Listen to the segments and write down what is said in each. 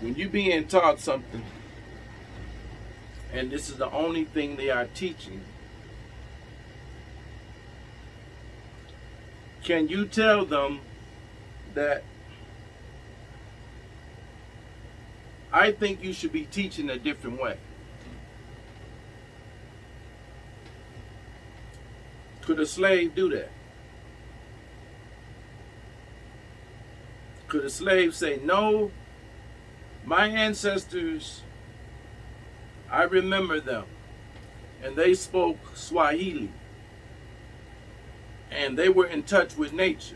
when you being taught something, and this is the only thing they are teaching, can you tell them that I think you should be teaching a different way? Could a slave do that? Could a slave say, no, my ancestors, I remember them, and they spoke Swahili, and they were in touch with nature.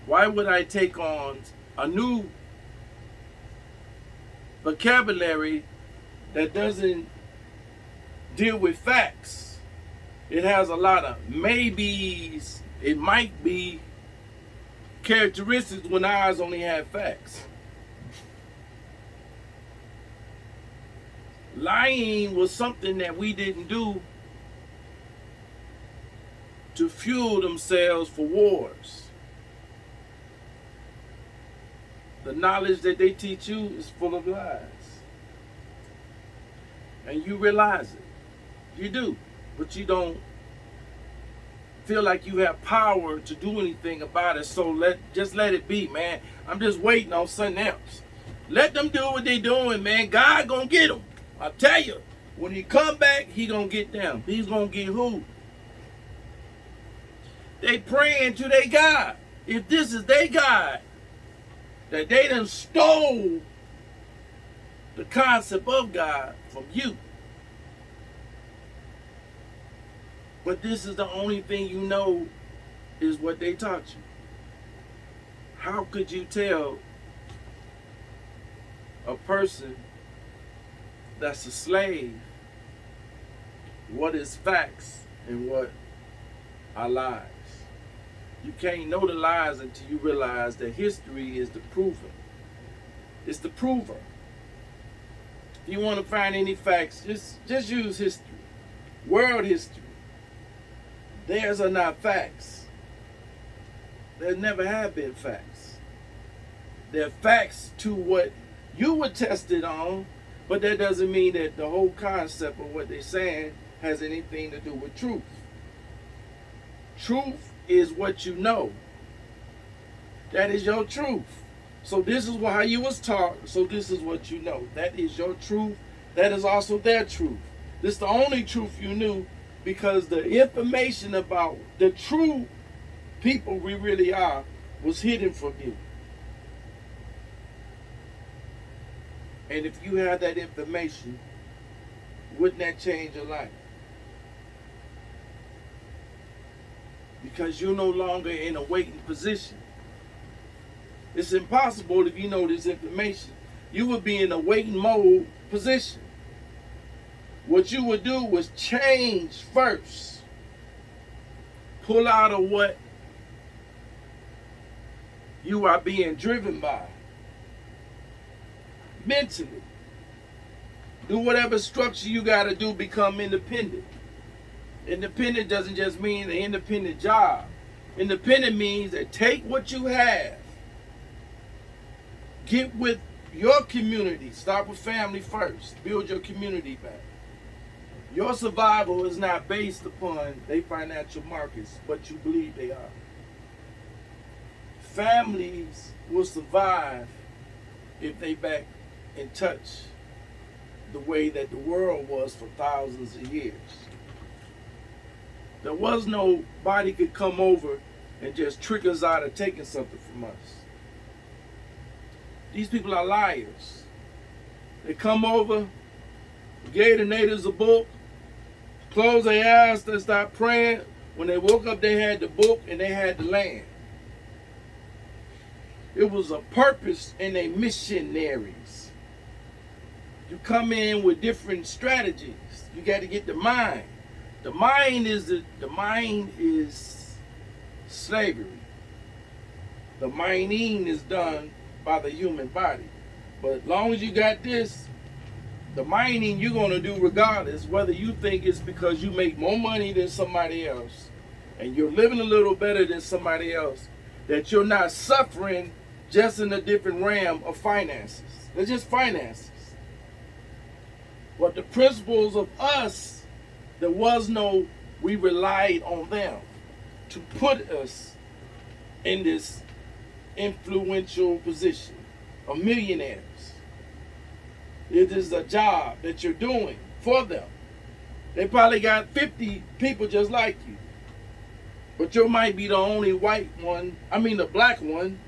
Why would I take on a new vocabulary that doesn't deal with facts? It has a lot of maybes, it might be characteristics when ours only have facts. Lying was something that we didn't do to fuel themselves for wars. The knowledge that they teach you is full of lies. And you realize it. You do. But you don't feel like you have power to do anything about it. So just let it be, man. I'm just waiting on something else. Let them do what they doing, man. God gonna get them. I tell you, when he come back, he gonna get them. He's gonna get who? They praying to their God. If this is their God, that they done stole the concept of God from you. But this is the only thing you know is what they taught you. How could you tell a person that's a slave what is facts and what are lies? You can't know the lies until you realize that history is the prover. It's the prover. If you want to find any facts, just use history. World history. Theirs are not facts. There never have been facts. They're facts to what you were tested on, but that doesn't mean that the whole concept of what they're saying has anything to do with truth. Truth is what you know. That is your truth. So this is how you was taught, so this is what you know. That is your truth. That is also their truth. This is the only truth you knew, because the information about the true people we really are was hidden from you. And if you had that information, wouldn't that change your life? Because you're no longer in a waiting position. It's impossible if you know this information. You would be in a waiting mode position. What you would do was change first. Pull out of what you are being driven by. Mentally. Do whatever structure you got to do, become independent. Independent doesn't just mean an independent job. Independent means that take what you have, get with your community, start with family first, build your community back. Your survival is not based upon their financial markets, but you believe they are. Families will survive if they back in touch the way that the world was for thousands of years. There was nobody could come over and just trick us out of taking something from us. These people are liars. They come over, gave the natives a book, closed their eyes, they start praying. When they woke up, they had the book and they had the land. It was a purpose in their missionaries. You come in with different strategies. You got to get the mind. The mind is slavery. The minding is done by the human body. But as long as you got this, the mining you're going to do regardless, whether you think it's because you make more money than somebody else and you're living a little better than somebody else, that you're not suffering just in a different realm of finances. They're just finances. But the principles of us, we relied on them to put us in this influential position of millionaires. It is a job that you're doing for them. They probably got 50 people just like you. But you might be the only the black one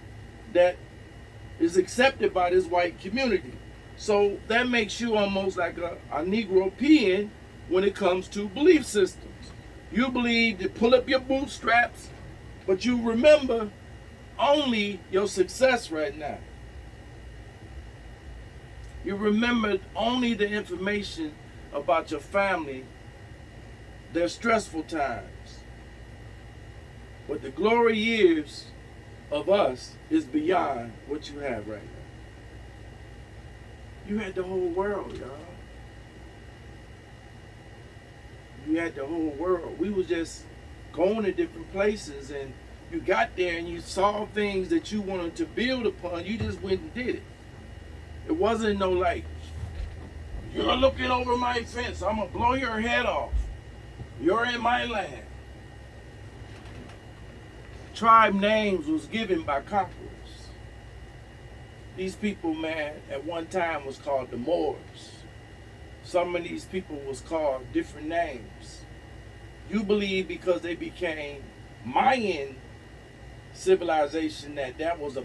that is accepted by this white community. So that makes you almost like a Negro-pean when it comes to belief systems. You believe to pull up your bootstraps, but you remember only your success right now. You remember only the information about your family, their stressful times. But the glory years of us is beyond what you have right now. You had the whole world, y'all. You had the whole world. We was just going to different places, and you got there and you saw things that you wanted to build upon. You just went and did it. It wasn't no like, you're looking over my fence, I'm gonna blow your head off. You're in my land. Tribe names was given by conquerors. These people, man, at one time was called the Moors. Some of these people was called different names. You believe because they became Mayan civilization that was a